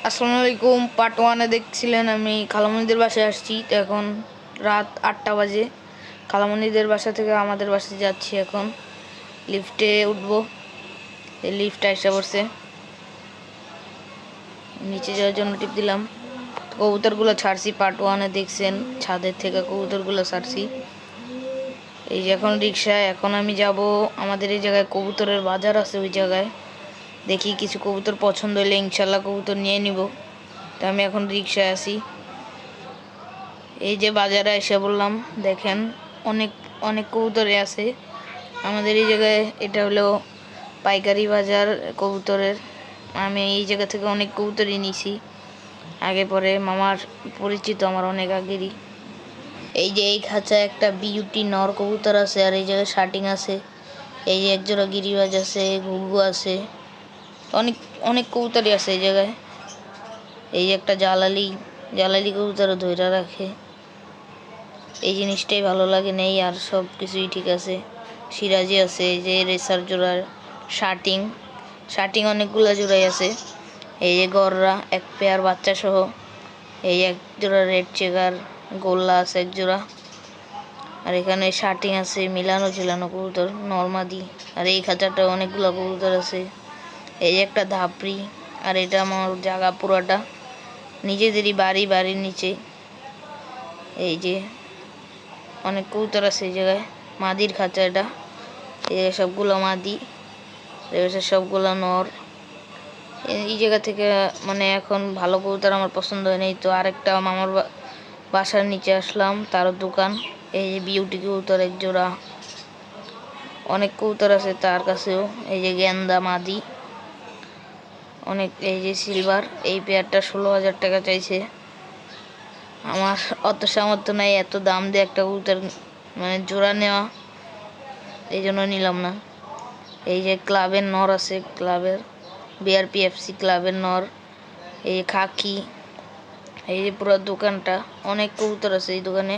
আসসালামু আলাইকুম। পার্ট ওয়ানে দেখছিলেন আমি খালামণিদের বাসায় আসছি। তো এখন রাত 8টা বাজে। খালামণিদের বাসা থেকে আমাদের বাসায় যাচ্ছি। এখন লিফটে উঠবো। এই লিফটটা এসে পড়ছে, নিচে যাওয়ার জন্য টিপ দিলাম। কবুতরগুলো ছাড়ছি, পার্ট ওয়ানে দেখছেন ছাদের থেকে কবুতরগুলো ছাড়ছি। এই যে এখন রিক্সায়, এখন আমি যাব আমাদের এই জায়গায় কবুতরের বাজার আছে, ওই জায়গায় দেখি কিছু কবুতর পছন্দ হলে ইনশাল্লাহ কবুতর নিয়ে নিব। তো আমি এখন রিক্সায় আছি। এই যে বাজারে এসে বললাম, দেখেন অনেক অনেক কবুতরই আছে আমাদের এই জায়গায়। এটা হলো পাইকারি বাজার কবুতরের। আমি এই জায়গা থেকে অনেক কবুতরই নিছি আগে পরে, মামার পরিচিত আমার অনেক আগেরই। এই যে এই খাঁচায় একটা বিউটি নর কবুতর আছে, আর এই জায়গায় শার্টিং আছে। এই যে একজোড়া গিরিবাজ আছে, ঘুঘু আছে, অনেক অনেক কবুতরই আছে এই জায়গায়। এই যে একটা জালালি জালালি কবুতরও ধইরা রাখে। এই জিনিসটাই ভালো লাগে, নেই আর সব কিছুই ঠিক আছে। সিরাজি আছে, এই যে রেসার জোড়ার শার্টিং শার্টিং অনেকগুলো জোড়াই আছে। এই যে গররা এক পেয়ার বাচ্চা সহ। এই এক জোড়া রেড চেকার গোল্লা আছে এক জোড়া। আর এখানে শার্টিং আছে, মিলানো ঝিলানো কবুতর নর্মাদি। আর এই খাঁচাটা অনেকগুলো কবুতর আছে। এই যে একটা ধাপড়ি। আর এটা আমার জায়গা পুরাটা নিজেদেরই বাড়ির নিচে। এই যে অনেক কবুতর আছে এই জায়গায়। মাদির খাঁচা এটা। এই সবগুলো মাদি, সবগুলো নর। এই জায়গা থেকে মানে এখন ভালো কবুতর আমার পছন্দ হয় নাই, তো আরেকটা মামার বাসার নিচে আসলাম, তারও দোকান। এই যে বিউটি কবুতর এক জোড়া, অনেক কবুতর আছে তার কাছেও। এই যে গেন্দা মাদি অনেক। এই যে সিলভার, এই পেয়ারটা 16,000 টাকা চাইছে। আমার অত সামর্থ্য নাই এত দাম দিয়ে একটা কবুতর মানে জোড়া নেওয়া, এই জন্য নিলাম না। এই যে ক্লাবের নর আছে, ক্লাবের বিআরপিএফসি ক্লাবের নর। এই যে খাকি। এই যে পুরো দোকানটা অনেক কবুতর আছে এই দোকানে।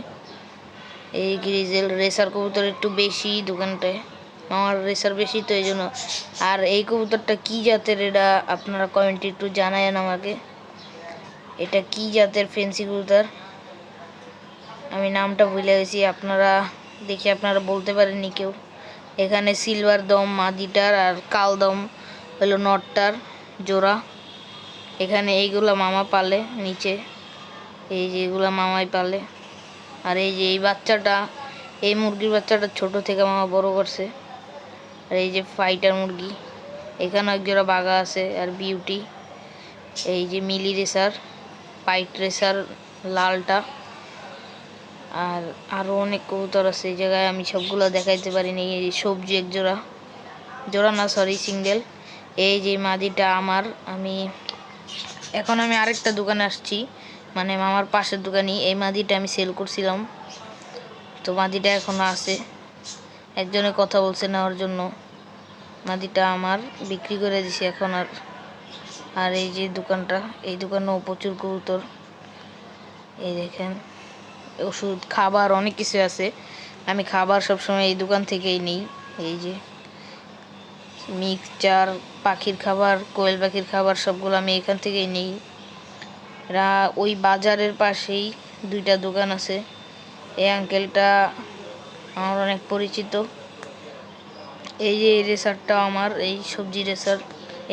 এই গ্রিজেল রেসার কবুতর একটু বেশি দোকানটায়, আমার রেসার বেশি তো এই জন্য। আর এই কবুতরটা কি জাতের এটা আপনারা কমেন্টে একটু জানায়েন আমাকে, এটা কি জাতের ফেন্সি কবুতর, আমি নামটা ভুলে গেছি। আপনারা দেখি আপনারা বলতে পারেননি কেউ। এখানে সিলভার দম মাদিটার আর কাল দম হলো নটটার জোড়া। এখানে এইগুলা মামা পালে নিচে, এই যে এগুলা মামাই পালে। আর এই যে এই বাচ্চাটা, এই মুরগির বাচ্চাটা ছোট থেকে মামা বড় করছে। আর এই যে ফাইটার মুরগি, এখানে এক জোড়া বাঘা আছে আর বিউটি। এই যে মিলি রেসার, পাইট রেসার লালটা। আর আরও অনেক কবুতর আছে এই জায়গায়, আমি সবগুলো দেখাইতে পারিনি। এই সবজি এক জোড়া, জোড়া না সরি সিঙ্গেল। এই যে মাদিটা আমার, এখন আমি আরেকটা দোকানে আসছি, মানে মামার পাশের দোকানই। এই মাদিটা আমি সেল করছিলাম, তো মাদিটা এখনও আছে। একজনে কথা বলছে নেওয়ার জন্য, মাদিটা আমার বিক্রি করে দিছি এখন। আর এই যে দোকানটা, এই দোকানেও প্রচুর কবুতর। এই দেখেন ওষুধ খাবার অনেক কিছু আছে, আমি খাবার সবসময় এই দোকান থেকেই নিই। এই যে মিক্সচার, পাখির খাবার, কোয়েল পাখির খাবার সবগুলো আমি এখান থেকেই নিই। এরা ওই বাজারের পাশেই দুইটা দোকান আছে। এই আঙ্কেলটা আমার অনেক পরিচিত। এই যে রেসারটা আমার, এই সবজি রেসার,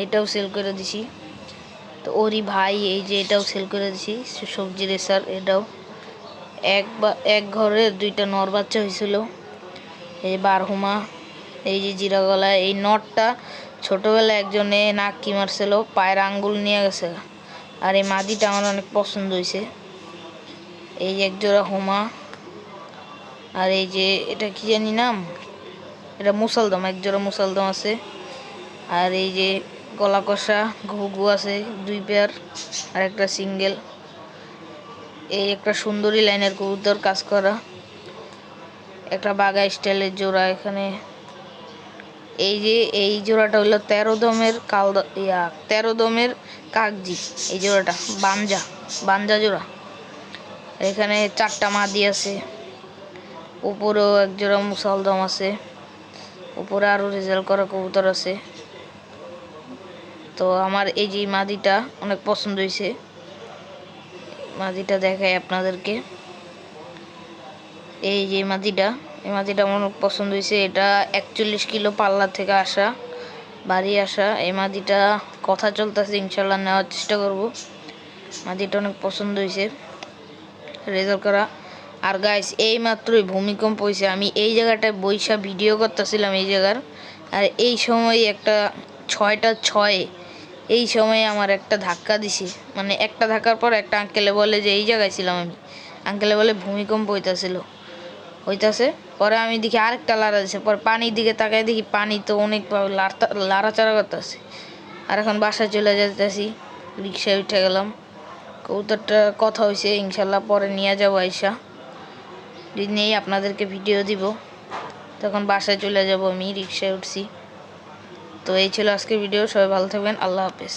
এটাও সেল করে দিছি। তো ওরই ভাই, এই যে এটাও সেল করে দিছি সবজি রেসার। এটাও এক ঘরে দুইটা নর বাচ্চা হয়েছিল। এই বারহুমা, এই যে জিরা গলা। এই নটটা ছোটোবেলায় একজনে নাক কি মারছিল, পায়ের আঙ্গুল নিয়ে গেছে। আর এই মাদিটা আমার অনেক পছন্দ হয়েছে। এই যে একজোড়া হুমা। আর এই যে এটা কি জানি নাম, এটা মুসালদম, একজোড়া মুসালদম আছে। আর এই যে গলা কষা ঘুঘু আছে 2 পেয়ার, আর একটা সিঙ্গেল। এই একটা সুন্দরী লাইনের কবুতর কাজ করা, একটা বাঘা স্টাইলের জোড়া এখানে। এই যে এই জোড়াটা হলো 13 দমের 13 দমের কাকজি। এই জোড়াটা বাঞ্জা জোড়া। এখানে 4টা মাদি আছে, উপরেও এক জোড়া মুসালদম আছে, উপরে আরও রেজাল্ট করা কবুতর আছে। তো তো আমার এই যে মাদিটা অনেক পছন্দ হয়েছে, মাদিটা দেখাই আপনাদেরকে। এই যে মাদিটা, এই মাদিটা আমার অনেক পছন্দ হয়েছে। এটা 41 কিলো পাল্লা থেকে আসা, বাড়ি আসা এই মাদিটা। কথা চলতেছে, ইনশাল্লাহ নেওয়ার চেষ্টা করব। মাদিটা অনেক পছন্দ হয়েছে, রেজাল্ট করা। আর গাইস, এই মাত্রই ভূমিকম্প হয়েছে। আমি এই জায়গাটায় বৈশা ভিডিও করতেছিলাম এই জায়গার, আর এই সময় একটা 6টা 6 এই সময় আমার একটা ধাক্কা দিছি। মানে একটা ধাক্কার পর একটা আঙ্কেলে বলে যে এই জায়গায় ছিলাম আমি, আঙ্কেলে বলে ভূমিকম্প হইতাছে। পরে আমি দেখি আরেকটা লাড়া দিছে, পরে পানির দিকে তাকাই দেখি পানি তো অনেক লাড়াচাড়া করতেছে। আর এখন বাসায় চলে যেতেছি, রিক্সায় উঠে গেলাম। কবুতরটা কথা হয়েছে, ইনশাল্লাহ পরে নিয়ে যাবো আইসা, নিয়েই আপনাদেরকে ভিডিও দিব। তখন বাসায় চলে যাব, আমি রিক্সায় উঠছি। তো এই ছিল আজকের ভিডিও, সবাই ভালো থাকবেন, আল্লাহ হাফেজ।